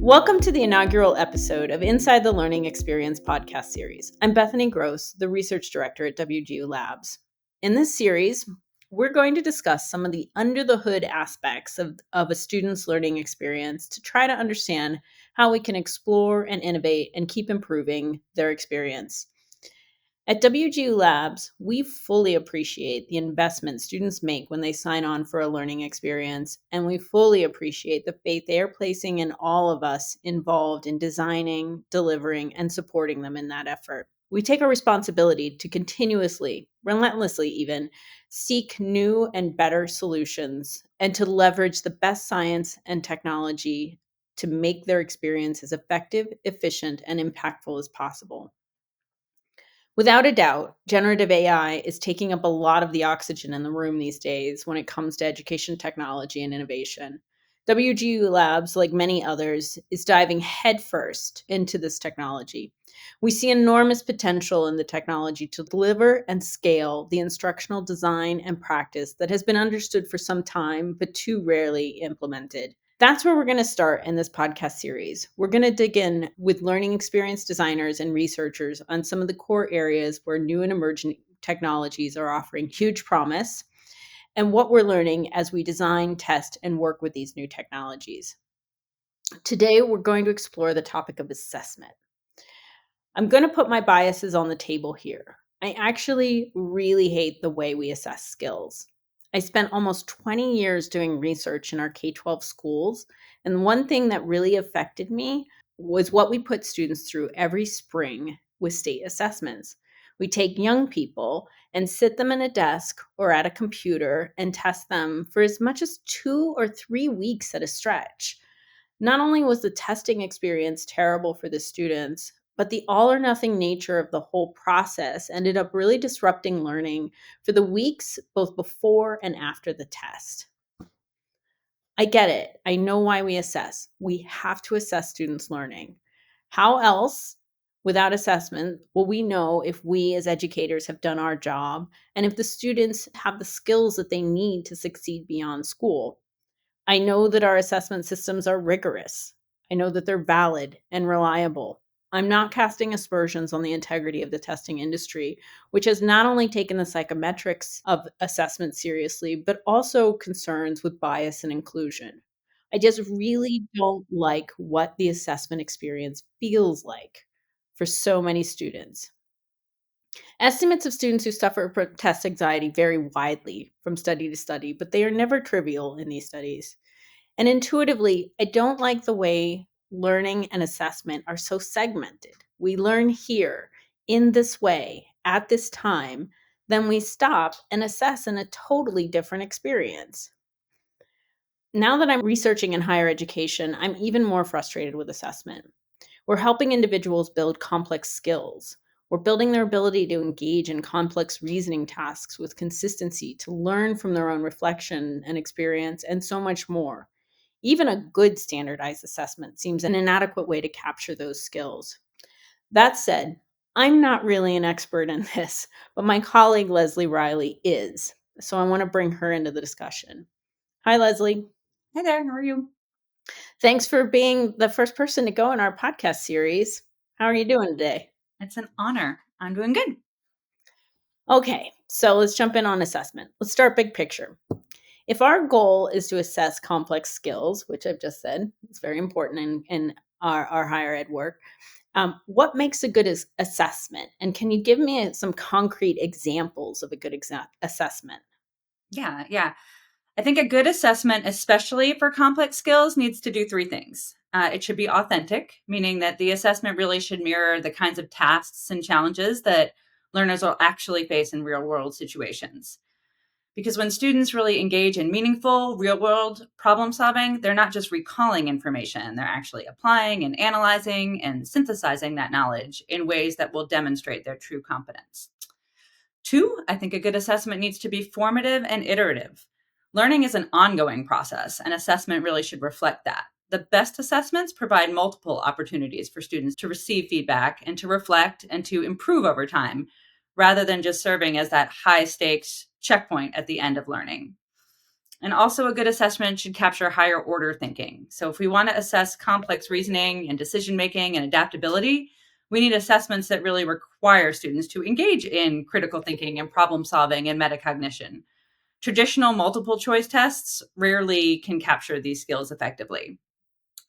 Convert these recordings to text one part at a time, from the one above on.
Welcome to the inaugural episode of Inside the Learning Experience podcast series. I'm Bethany Gross, the research director at WGU Labs. In this series, we're going to discuss some of the under the hood aspects of a student's learning experience to try to understand how we can explore and innovate and keep improving their experience. At WGU Labs, we fully appreciate the investment students make when they sign on for a learning experience, and we fully appreciate the faith they are placing in all of us involved in designing, delivering, and supporting them in that effort. We take our responsibility to continuously, relentlessly even, seek new and better solutions and to leverage the best science and technology to make their experience as effective, efficient, and impactful as possible. Without a doubt, generative AI is taking up a lot of the oxygen in the room these days when it comes to education technology and innovation. WGU Labs, like many others, is diving headfirst into this technology. We see enormous potential in the technology to deliver and scale the instructional design and practice that has been understood for some time, but too rarely implemented. That's where we're going to start in this podcast series. We're going to dig in with learning experience designers and researchers on some of the core areas where new and emerging technologies are offering huge promise and what we're learning as we design, test, and work with these new technologies. Today, we're going to explore the topic of assessment. I'm going to put my biases on the table here. I actually really hate the way we assess skills. I spent almost 20 years doing research in our K-12 schools, and one thing that really affected me was what we put students through every spring with state assessments. We take young people and sit them in a desk or at a computer and test them for as much as 2 or 3 weeks at a stretch. Not only was the testing experience terrible for the students, but the all or nothing nature of the whole process ended up really disrupting learning for the weeks both before and after the test. I get it. I know why we assess. We have to assess students' learning. How else, without assessment, will we know if we as educators have done our job and if the students have the skills that they need to succeed beyond school? I know that our assessment systems are rigorous. I know that they're valid and reliable. I'm not casting aspersions on the integrity of the testing industry, which has not only taken the psychometrics of assessment seriously, but also concerns with bias and inclusion. I just really don't like what the assessment experience feels like for so many students. Estimates of students who suffer from test anxiety vary widely from study to study, but they are never trivial in these studies. And intuitively, I don't like the way learning and assessment are so segmented. We learn here in this way at this time, then we stop and assess in a totally different experience. Now that I'm researching in higher education, I'm even more frustrated with assessment. We're helping individuals build complex skills. We're building their ability to engage in complex reasoning tasks with consistency, to learn from their own reflection and experience, and so much more. Even a good standardized assessment seems an inadequate way to capture those skills. That said, I'm not really an expert in this, but my colleague Lesley Reilly is. So I want to bring her into the discussion. Hi, Lesley. Hi there, how are you? Thanks for being the first person to go in our podcast series. How are you doing today? It's an honor. I'm doing good. Okay, so let's jump in on assessment. Let's start big picture. If our goal is to assess complex skills, which I've just said, it's very important in our higher ed work, what makes a good assessment? And can you give me some concrete examples of a good assessment? Yeah. I think a good assessment, especially for complex skills, needs to do three things. It should be authentic, meaning that the assessment really should mirror the kinds of tasks and challenges that learners will actually face in real world situations. Because when students really engage in meaningful, real world problem solving, they're not just recalling information, they're actually applying and analyzing and synthesizing that knowledge in ways that will demonstrate their true competence. Two, I think a good assessment needs to be formative and iterative. Learning is an ongoing process, and assessment really should reflect that. The best assessments provide multiple opportunities for students to receive feedback and to reflect and to improve over time, rather than just serving as that high stakes checkpoint at the end of learning. And also, a good assessment should capture higher order thinking. So, if we want to assess complex reasoning and decision making and adaptability, we need assessments that really require students to engage in critical thinking and problem solving and metacognition. Traditional multiple choice tests rarely can capture these skills effectively.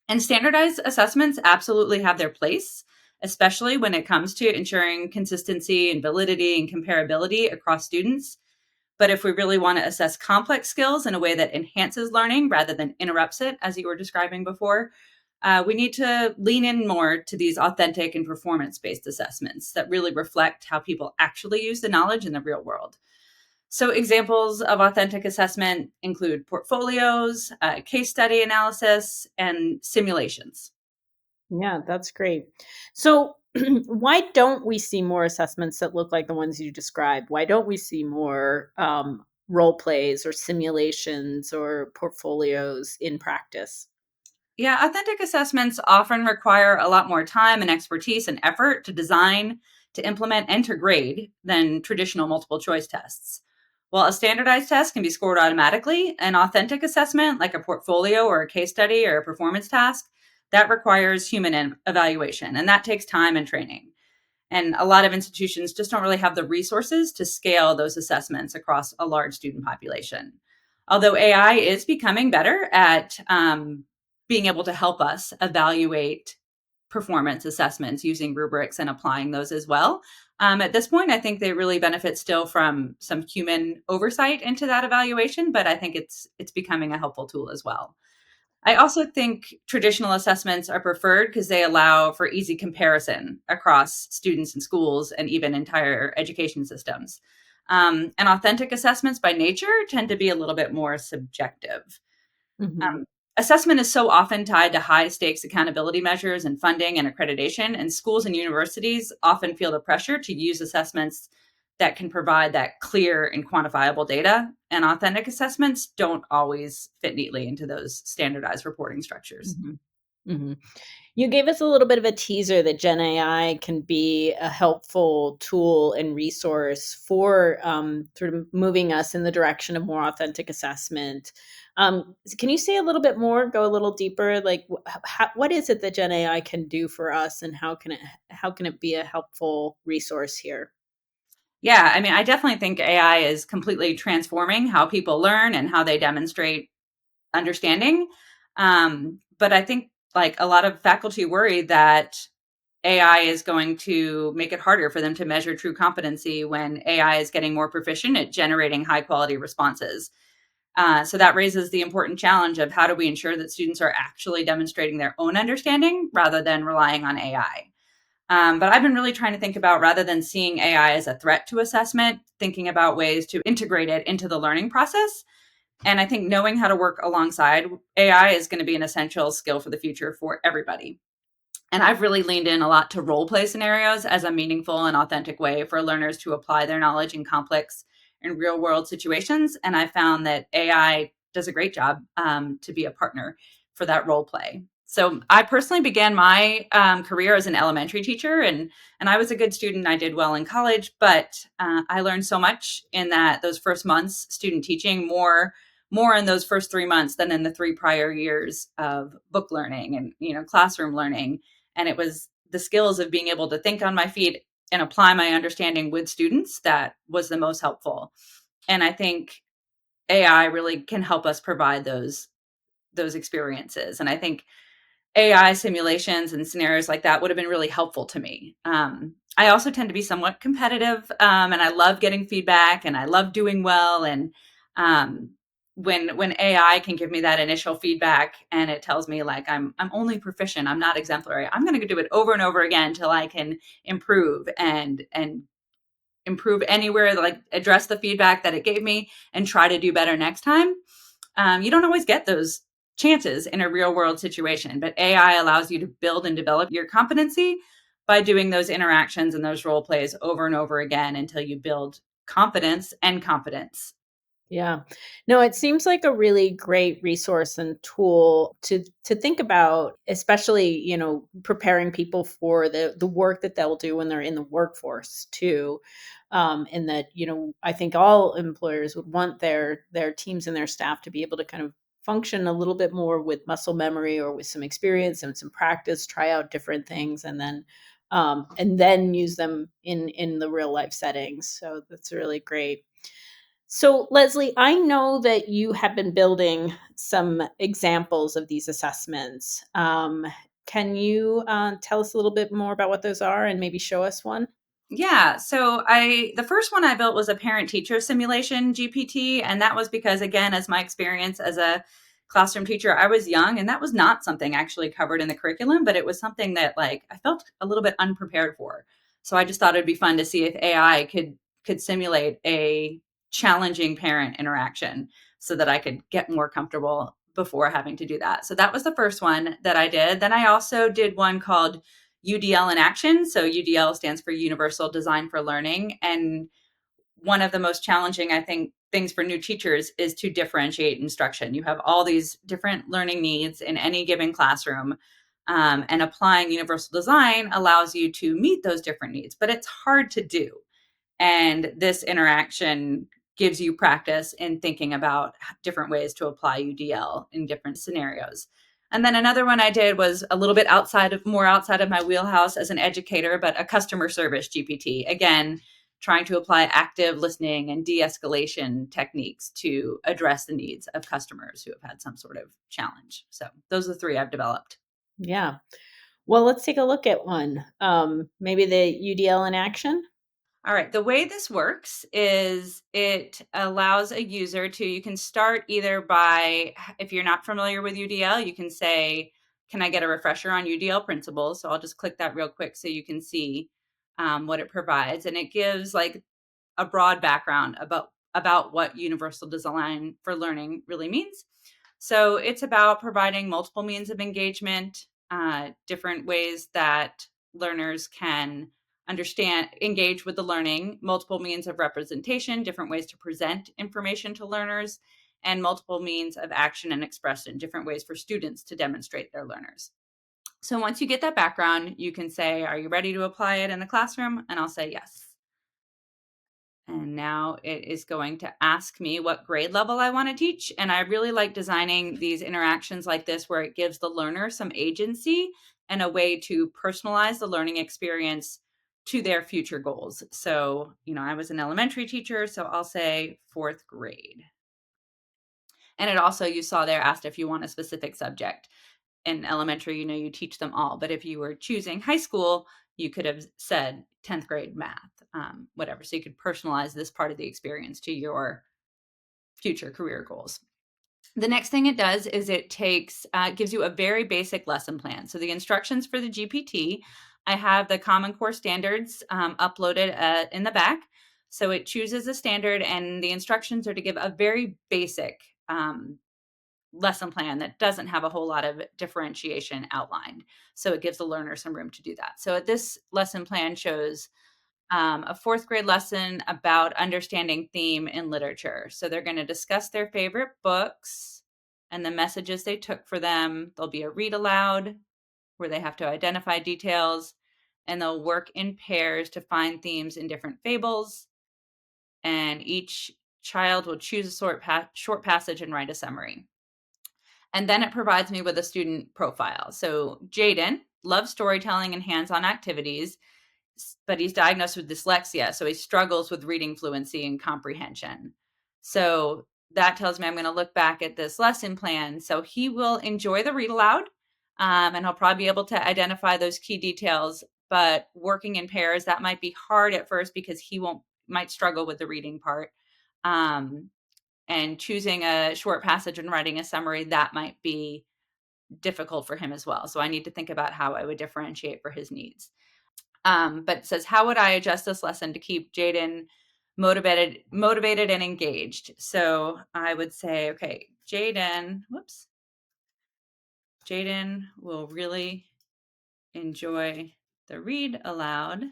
And standardized assessments absolutely have their place, especially when it comes to ensuring consistency and validity and comparability across students. But if we really want to assess complex skills in a way that enhances learning rather than interrupts it, as you were describing before, we need to lean in more to these authentic and performance based assessments that really reflect how people actually use the knowledge in the real world. So, examples of authentic assessment include portfolios, case study analysis, and simulations. Yeah, that's great. So, why don't we see more assessments that look like the ones you described? Why don't we see more role plays or simulations or portfolios in practice? Yeah, authentic assessments often require a lot more time and expertise and effort to design, to implement, and to grade than traditional multiple choice tests. While a standardized test can be scored automatically, an authentic assessment, like a portfolio or a case study or a performance task, that requires human evaluation, and that takes time and training. And a lot of institutions just don't really have the resources to scale those assessments across a large student population. Although AI is becoming better at being able to help us evaluate performance assessments using rubrics and applying those as well. At this point, I think they really benefit still from some human oversight into that evaluation, but I think it's becoming a helpful tool as well. I also think traditional assessments are preferred because they allow for easy comparison across students and schools and even entire education systems. And authentic assessments by nature tend to be a little bit more subjective. Hmm. Assessment is so often tied to high stakes accountability measures and funding and accreditation, and schools and universities often feel the pressure to use assessments that can provide that clear and quantifiable data. And authentic assessments don't always fit neatly into those standardized reporting structures. Hmm. Hmm. You gave us a little bit of a teaser that Gen AI can be a helpful tool and resource for sort of moving us in the direction of more authentic assessment. Can you say a little bit more, go a little deeper? Like, what is it that Gen AI can do for us, and how can it be a helpful resource here? Yeah, I mean, I definitely think AI is completely transforming how people learn and how they demonstrate understanding. But I think like a lot of faculty worry that AI is going to make it harder for them to measure true competency when AI is getting more proficient at generating high quality responses. So that raises the important challenge of how do we ensure that students are actually demonstrating their own understanding rather than relying on AI. But I've been really trying to think about rather than seeing AI as a threat to assessment, thinking about ways to integrate it into the learning process. And I think knowing how to work alongside AI is going to be an essential skill for the future for everybody. And I've really leaned in a lot to role play scenarios as a meaningful and authentic way for learners to apply their knowledge in complex and real world situations. And I found that AI does a great job to be a partner for that role play. So I personally began my career as an elementary teacher, and I was a good student. I did well in college, but I learned so much in that those first months student teaching, more in those first 3 months than in the 3 prior years of book learning and classroom learning. And it was the skills of being able to think on my feet and apply my understanding with students that was the most helpful. And I think AI really can help us provide those experiences. And I think AI simulations and scenarios like that would have been really helpful to me. I also tend to be somewhat competitive, and I love getting feedback, and I love doing well. And um, when AI can give me that initial feedback, and it tells me like I'm only proficient, I'm not exemplary, I'm going to do it over and over again until I can improve and improve anywhere, like address the feedback that it gave me and try to do better next time. You don't always get those chances in a real world situation, but AI allows you to build and develop your competency by doing those interactions and those role plays over and over again until you build confidence and competence. Yeah. No, it seems like a really great resource and tool to think about, especially, preparing people for the work that they'll do when they're in the workforce too. And that, I think all employers would want their teams and their staff to be able to kind of function a little bit more with muscle memory or with some experience and some practice, try out different things, and then use them in the real life settings. So that's really great. So, Lesley, I know that you have been building some examples of these assessments. Can you tell us a little bit more about what those are and maybe show us one? Yeah. So the first one I built was a parent teacher simulation GPT. And that was because, again, as my experience as a classroom teacher, I was young and that was not something actually covered in the curriculum, but it was something that like I felt a little bit unprepared for. So I just thought it'd be fun to see if AI could simulate a challenging parent interaction so that I could get more comfortable before having to do that. So that was the first one that I did. Then I also did one called UDL in action. So UDL stands for Universal Design for Learning. And one of the most challenging, I think, things for new teachers is to differentiate instruction. You have all these different learning needs in any given classroom. And applying universal design allows you to meet those different needs, but it's hard to do. And this interaction gives you practice in thinking about different ways to apply UDL in different scenarios. And then another one I did was a little bit more outside of my wheelhouse as an educator, but a customer service GPT. Again, trying to apply active listening and de-escalation techniques to address the needs of customers who have had some sort of challenge. So those are the three I've developed. Yeah. Well, let's take a look at one. Maybe the UDL in action. All right. The way this works is it allows a user to, you can start either by, if you're not familiar with UDL, you can say, can I get a refresher on UDL principles? So I'll just click that real quick so you can see what it provides. And it gives like a broad background about what universal design for learning really means. So it's about providing multiple means of engagement, different ways that learners can engage with the learning, multiple means of representation, different ways to present information to learners, and multiple means of action and expression, different ways for students to demonstrate their learners. So once you get that background, you can say, are you ready to apply it in the classroom? And I'll say yes. And now it is going to ask me what grade level I want to teach. And I really like designing these interactions like this, where it gives the learner some agency and a way to personalize the learning experience to their future goals. So, I was an elementary teacher, so I'll say fourth grade. And it also, you saw there, asked if you want a specific subject. In elementary, you teach them all. But if you were choosing high school, you could have said 10th grade math, whatever. So you could personalize this part of the experience to your future career goals. The next thing it does is gives you a very basic lesson plan. So the instructions for the GPT, I have the Common Core standards uploaded in the back. So it chooses a standard, and the instructions are to give a very basic lesson plan that doesn't have a whole lot of differentiation outlined. So it gives the learner some room to do that. So this lesson plan shows a fourth grade lesson about understanding theme in literature. So they're going to discuss their favorite books and the messages they took for them. There'll be a read aloud where they have to identify details, and they'll work in pairs to find themes in different fables. And each child will choose a short passage and write a summary. And then it provides me with a student profile. So Jaden loves storytelling and hands-on activities, but he's diagnosed with dyslexia. So he struggles with reading fluency and comprehension. So that tells me I'm going to look back at this lesson plan. So he will enjoy the read aloud, and he'll probably be able to identify those key details. But working in pairs, that might be hard at first because might struggle with the reading part. And choosing a short passage and writing a summary, that might be difficult for him as well. So I need to think about how I would differentiate for his needs. But it says, how would I adjust this lesson to keep Jaden motivated and engaged? So I would say, okay, Jaden will really enjoy the read aloud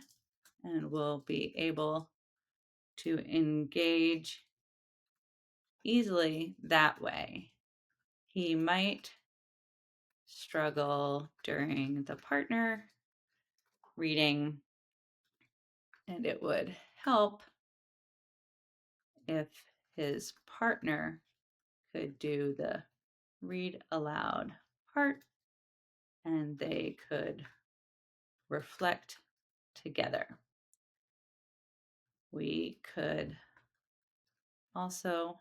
and will be able to engage easily that way. He might struggle during the partner reading, and it would help if his partner could do the read aloud part and they could reflect together. We could also,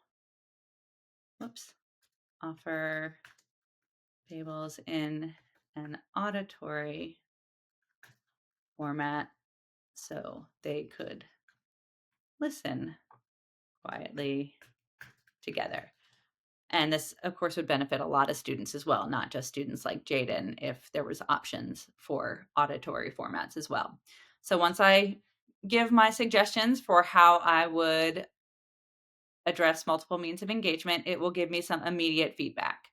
offer fables in an auditory format so they could listen quietly together. And this, of course, would benefit a lot of students as well, not just students like Jaden, if there was options for auditory formats as well. So once I give my suggestions for how I would address multiple means of engagement, it will give me some immediate feedback.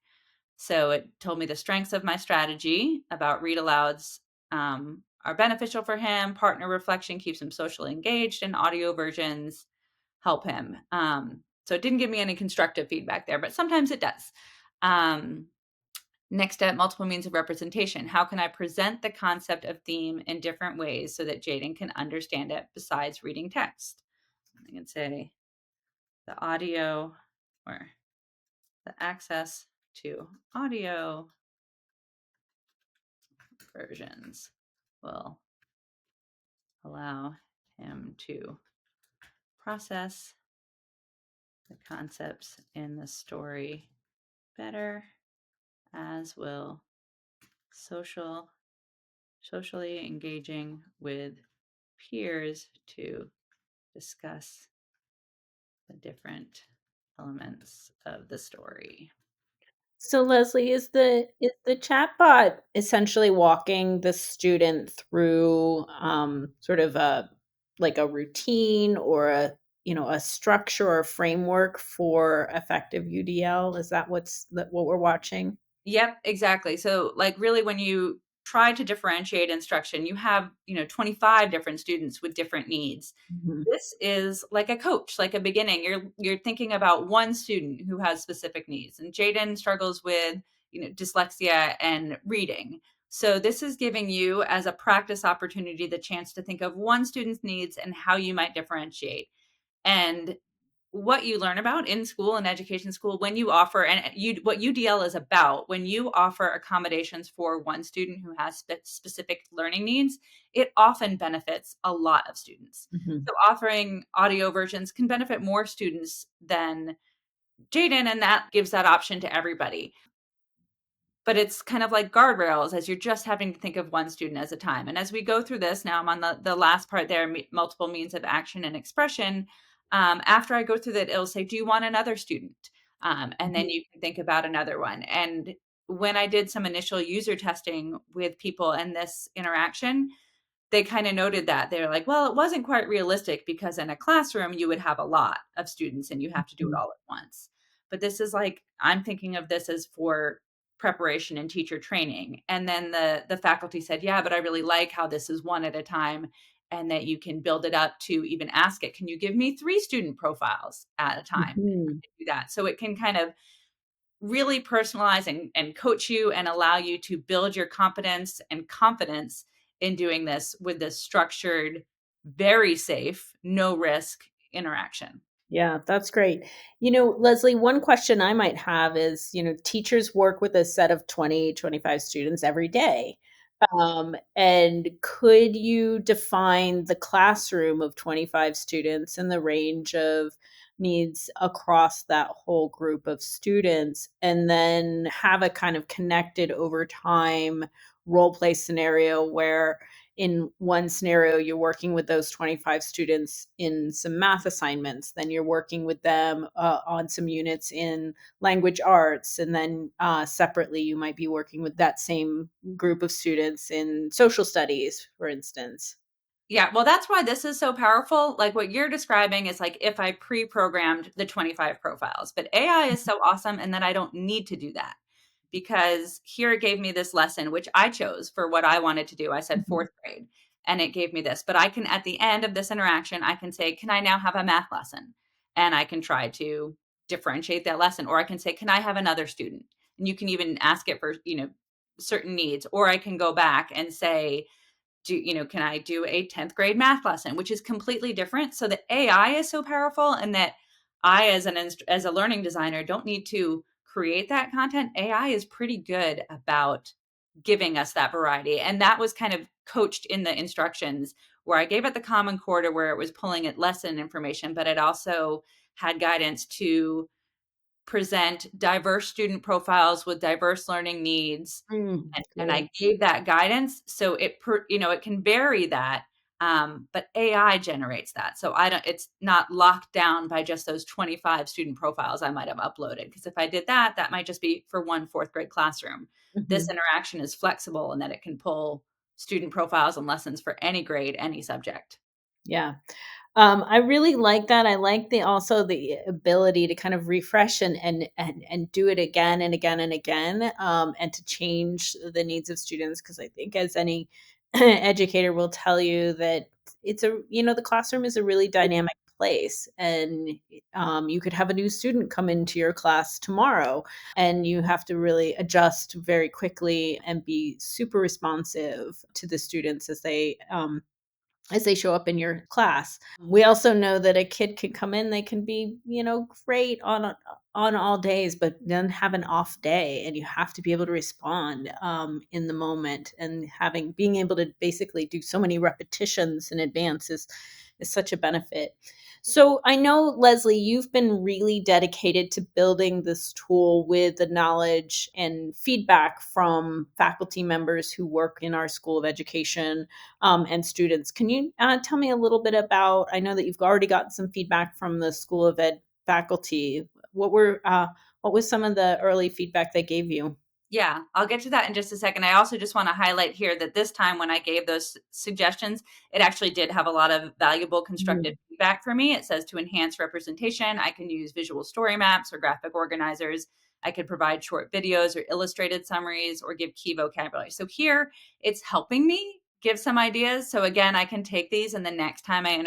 So it told me the strengths of my strategy about read alouds are beneficial for him. Partner reflection keeps him socially engaged, and audio versions help him. So it didn't give me any constructive feedback there, but sometimes it does. Um, Next step, multiple means of representation. How can I present the concept of theme in different ways so that Jaden can understand it besides reading text? I can say the audio or the access to audio versions will allow him to process the concepts in the story better, as will social socially engaging with peers to discuss the different elements of the story. So Leslie, is the chatbot essentially walking the student through sort of a like a routine or a structure or framework for effective UDL? Is that what we're watching? Yep, exactly. So like really when you try to differentiate instruction, you have, 25 different students with different needs. Mhm. This is like a coach, like a beginning. You're thinking about one student who has specific needs. And Jaden struggles with, dyslexia and reading. So this is giving you as a practice opportunity the chance to think of one student's needs and how you might differentiate. And what you learn about in school and education school when you offer what UDL is about when you offer accommodations for one student who has specific learning needs, it often benefits a lot of students. Mhm. So offering audio versions can benefit more students than Jaden, and that gives that option to everybody. But it's kind of like guardrails as you're just having to think of one student at a time. And as we go through this, now I'm on the last part there, multiple means of action and expression. After I go through that, it'll say, do you want another student? And then you can think about another one. And when I did some initial user testing with people in this interaction, they kind of noted that they're like, well, it wasn't quite realistic because in a classroom you would have a lot of students and you have to do it Mhm. all at once. But this is like, I'm thinking of this as for preparation and teacher training. And then the faculty said, yeah, but I really like how this is one at a time and that you can build it up to even ask it, can you give me 3 student profiles at a time? Mhm. Do that. So it can kind of really personalize and coach you and allow you to build your competence and confidence in doing this with this structured, very safe, no risk interaction. Yeah, that's great. Leslie, one question I might have is, teachers work with a set of 20, 25 students every day. And could you define the classroom of 25 students and the range of needs across that whole group of students, and then have a kind of connected over time role play scenario where in one scenario you're working with those 25 students in some math assignments, then you're working with them on some units in language arts, and then separately you might be working with that same group of students in social studies, for instance. Yeah, well, that's why this is so powerful. Like what you're describing is like if I pre programmed the 25 profiles, but AI is so awesome and that I don't need to do that because here it gave me this lesson, which I chose for what I wanted to do. I said Mhm. fourth grade and it gave me this, but I can, at the end of this interaction, I can say, can I now have a math lesson? And I can try to differentiate that lesson. Or I can say, can I have another student? And you can even ask it for, certain needs. Or I can go back and say, can I do a 10th grade math lesson, which is completely different. So the AI is so powerful, and that I, as a learning designer, don't need to create that content. AI is pretty good about giving us that variety. And that was kind of coached in the instructions, where I gave it the Common Core to where it was pulling at lesson information, but it also had guidance to present diverse student profiles with diverse learning needs. And I Great. gave that guidance. So it can vary that. But AI generates that. So it's not locked down by just those 25 student profiles I might have uploaded. Because if I did that, that might just be for one fourth grade classroom. This Mhm. interaction is flexible in that it can pull student profiles and lessons for any grade, any subject. Yeah. I really like that. I like the ability to kind of refresh and do it again and again and again, and to change the needs of students. Because I think, as any educator will tell you, that the classroom is a really dynamic place, and you could have a new student come into your class tomorrow, and you have to really adjust very quickly and be super responsive to the students as they show up in your class. We also know that a kid can come in, they can be, great on all days, but then have an off day, and you have to be able to respond in the moment. And being able to basically do so many repetitions in advance is such a benefit. So I know, Lesley, you've been really dedicated to building this tool with the knowledge and feedback from faculty members who work in our School of Education, and students. Can you tell me a little bit about? I know that you've already gotten some feedback from the School of Ed faculty. What was some of the early feedback they gave you? Yeah, I'll get to that in just a second. I also just want to highlight here that this time when I gave those suggestions, it actually did have a lot of valuable constructive Mhm. feedback for me. It says to enhance representation, I can use visual story maps or graphic organizers. I could provide short videos or illustrated summaries or give key vocabulary. So here it's helping me give some ideas. So again, I can take these, and the next time I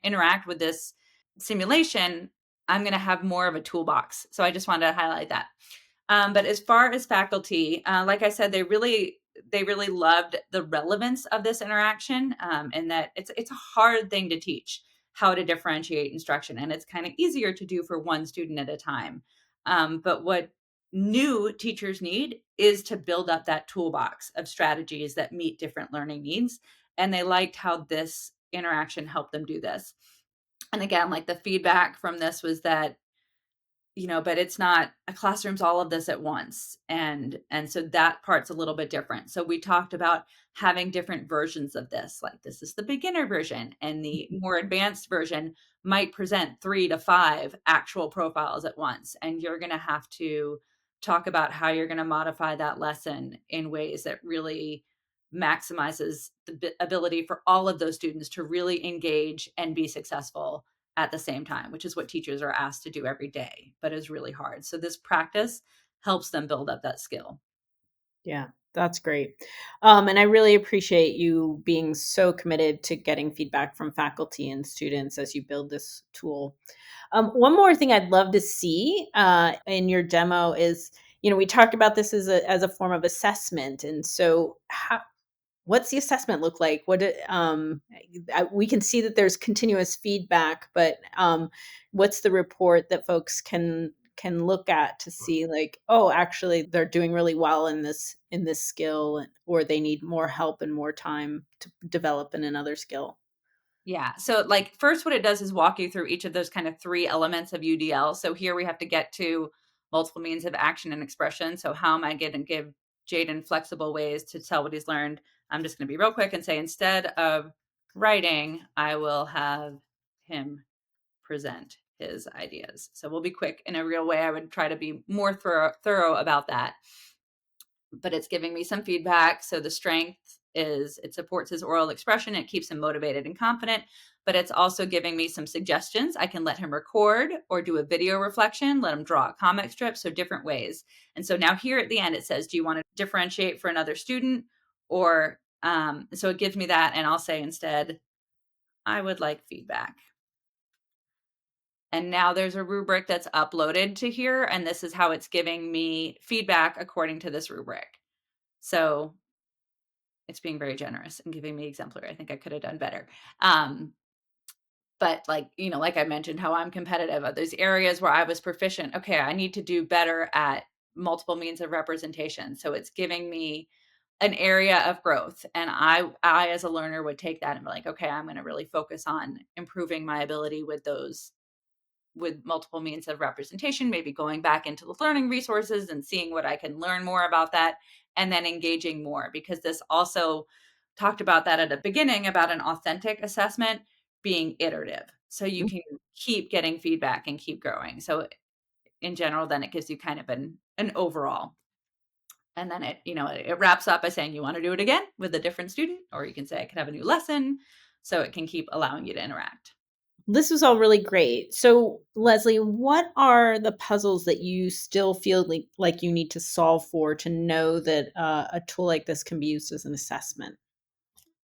interact with this simulation, I'm going to have more of a toolbox. So I just wanted to highlight that. But as far as faculty, like I said, they really loved the relevance of this interaction, and that it's a hard thing to teach how to differentiate instruction, and it's kind of easier to do for one student at a time. But what new teachers need is to build up that toolbox of strategies that meet different learning needs, and they liked how this interaction helped them do this. And again, like the feedback from this was that but it's not a classroom's all of this at once. And so that part's a little bit different. So we talked about having different versions of this. Like, this is the beginner version, and the more advanced version might present 3 to 5 actual profiles at once. And you're going to have to talk about how you're going to modify that lesson in ways that really maximizes the ability for all of those students to really engage and be successful at the same time, which is what teachers are asked to do every day, but is really hard. So this practice helps them build up that skill. Yeah, that's great. And I really appreciate you being so committed to getting feedback from faculty and students as you build this tool. One more thing I'd love to see in your demo is, we talked about this as a form of assessment. And so, what's the assessment look like? We can see that there's continuous feedback, but what's the report that folks can look at to see, like, oh, actually they're doing really well in this skill, or they need more help and more time to develop in another skill? Yeah. So, like, first, what it does is walk you through each of those kind of three elements of UDL. So, here we have to get to multiple means of action and expression. So, how am I going to give Jaden flexible ways to tell what he's learned? I'm just going to be real quick and say, instead of writing, I will have him present his ideas. So, we'll be quick in a real way. I would try to be more thorough about that, but it's giving me some feedback. So the strength is it supports his oral expression, it keeps him motivated and confident, but it's also giving me some suggestions. I can let him record or do a video reflection, let him draw a comic strip, so different ways. And so now here at the end it says, do you want to differentiate for another student? Or so it gives me that, and I'll say instead, I would like feedback. And now there's a rubric that's uploaded to here, and this is how it's giving me feedback according to this rubric. So it's being very generous and giving me exemplary. I think I could have done better. Um, but like, like I mentioned, how I'm competitive at those areas where I was proficient. Okay, I need to do better at multiple means of representation. So it's giving me an area of growth. And I as a learner would take that and be like, okay, I'm going to really focus on improving my ability with those, with multiple means of representation, maybe going back into the learning resources and seeing what I can learn more about that, and then engaging more, because this also talked about that at the beginning about an authentic assessment being iterative. So you can keep getting feedback and keep growing. So in general, then it gives you kind of an overall. And then it wraps up by saying you want to do it again with a different student, or you can say I could have a new lesson. So it can keep allowing you to interact. This was all really great. So, Lesley, what are the puzzles that you still feel like you need to solve for to know that a tool like this can be used as an assessment?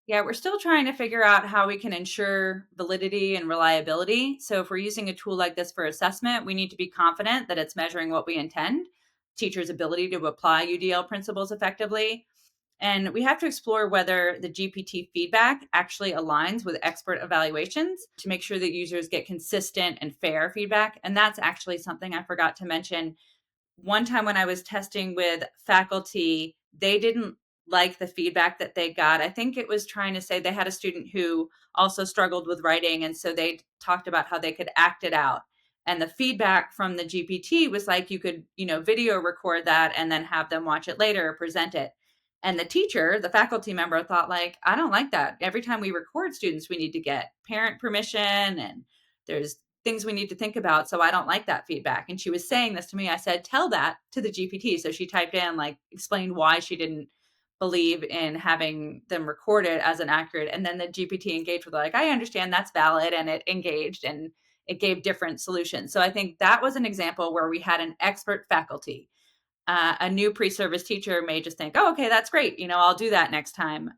Yeah, we're still trying to figure out how we can ensure validity and reliability. So, if we're using a tool like this for assessment, we need to be confident that it's measuring what we intend, teachers' ability to apply UDL principles effectively. And we have to explore whether the GPT feedback actually aligns with expert evaluations to make sure that users get consistent and fair feedback. And that's actually something I forgot to mention. One time when I was testing with faculty, they didn't like the feedback that they got. I think it was trying to say they had a student who also struggled with writing. And so they talked about how they could act it out. And the feedback from the GPT was like, you could, video record that and then have them watch it later or present it. And the teacher, the faculty member, thought like, I don't like that. Every time we record students, we need to get parent permission, and there's things we need to think about. So I don't like that feedback. And she was saying this to me. I said, tell that to the GPT. So she typed in, like, explained why she didn't believe in having them recorded as an accurate. And then the GPT engaged with, like, I understand, that's valid. And it engaged and it gave different solutions. So I think that was an example where we had an expert faculty. A new pre-service teacher may just think, oh, okay, that's great. I'll do that next time.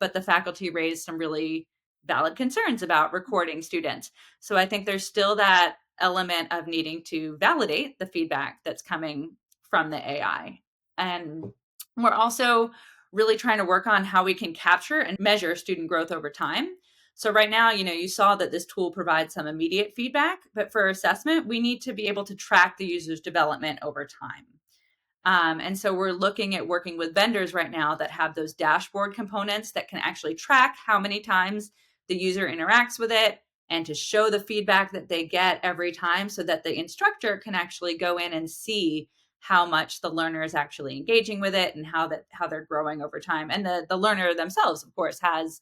But the faculty raised some really valid concerns about recording students. So I think there's still that element of needing to validate the feedback that's coming from the AI. And we're also really trying to work on how we can capture and measure student growth over time. So right now, you saw that this tool provides some immediate feedback, but for assessment, we need to be able to track the user's development over time. And so we're looking at working with vendors right now that have those dashboard components that can actually track how many times the user interacts with it, and to show the feedback that they get every time, so that the instructor can actually go in and see how much the learner is actually engaging with it and how they're growing over time. And the learner themselves, of course, has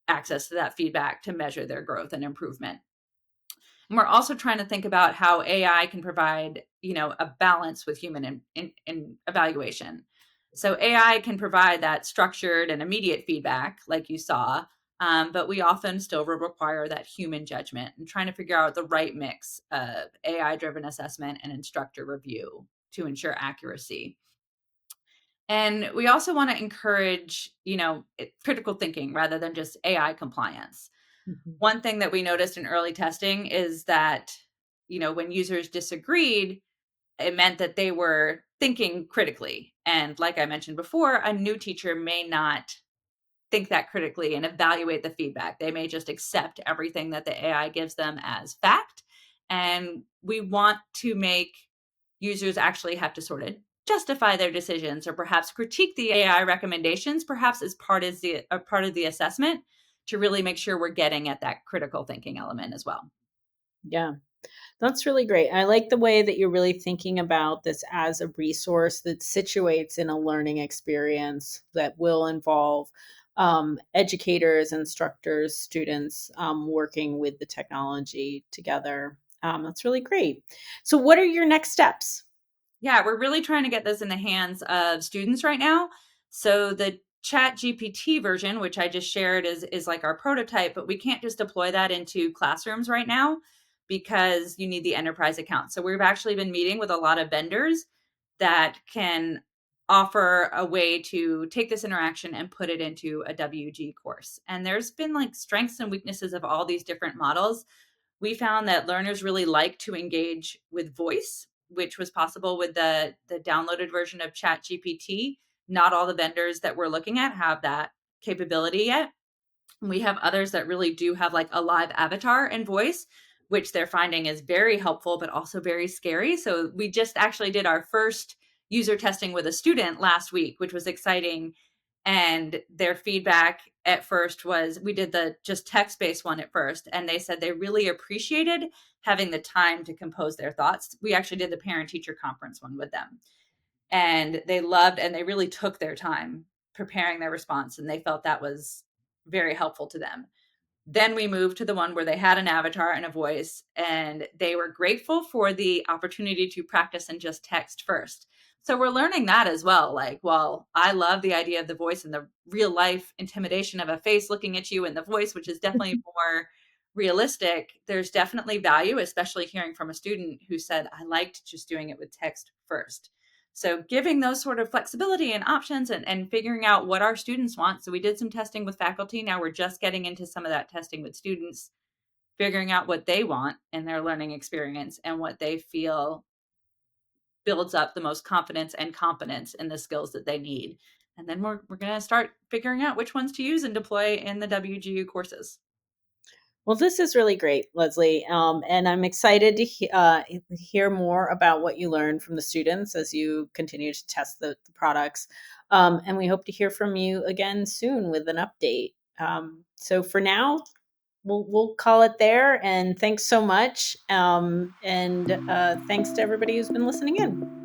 access to that feedback to measure their growth and improvement. And we're also trying to think about how AI can provide, a balance with human in evaluation. So AI can provide that structured and immediate feedback, like you saw, but we often still require that human judgment, and trying to figure out the right mix of AI-driven assessment and instructor review to ensure accuracy. And we also want to encourage, critical thinking rather than just AI compliance. Mhm. One thing that we noticed in early testing is that, when users disagreed, it meant that they were thinking critically. And like I mentioned before, a new teacher may not think that critically and evaluate the feedback. They may just accept everything that the AI gives them as fact. And we want to make users actually have to sort of justify their decisions, or perhaps critique the AI recommendations, perhaps as a part of the assessment, to really make sure we're getting at that critical thinking element as well. Yeah. That's really great. I like the way that you're really thinking about this as a resource that situates in a learning experience that will involve educators, instructors, students working with the technology together. That's really great. So, what are your next steps? Yeah, we're really trying to get this in the hands of students right now. So the Chat GPT version, which I just shared, is like our prototype, but we can't just deploy that into classrooms right now because you need the enterprise account. So we've actually been meeting with a lot of vendors that can offer a way to take this interaction and put it into a WG course. And there's been like strengths and weaknesses of all these different models. We found that learners really like to engage with voice, which was possible with the downloaded version of ChatGPT. Not all the vendors that we're looking at have that capability yet. We have others that really do have like a live avatar and voice, which they're finding is very helpful, but also very scary. So we just actually did our first user testing with a student last week, which was exciting. And their feedback at first was we did the just text based one at first. And they said they really appreciated having the time to compose their thoughts. We actually did the parent teacher conference one with them. And they loved and they really took their time preparing their response. And they felt that was very helpful to them. Then we moved to the one where they had an avatar and a voice, and they were grateful for the opportunity to practice and just text first. So we're learning that as well. Like, well, I love the idea of the voice and the real life intimidation of a face looking at you and the voice, which is definitely more realistic. There's definitely value, especially hearing from a student who said, I liked just doing it with text first. So giving those sort of flexibility and options and figuring out what our students want. So we did some testing with faculty. Now we're just getting into some of that testing with students, figuring out what they want in their learning experience and what they feel builds up the most confidence and competence in the skills that they need. And then we're going to start figuring out which ones to use and deploy in the WGU courses. Well, this is really great, Lesley. And I'm excited to hear more about what you learned from the students as you continue to test the products. And we hope to hear from you again soon with an update. So for now, we'll call it there. And thanks so much. And thanks to everybody who's been listening in.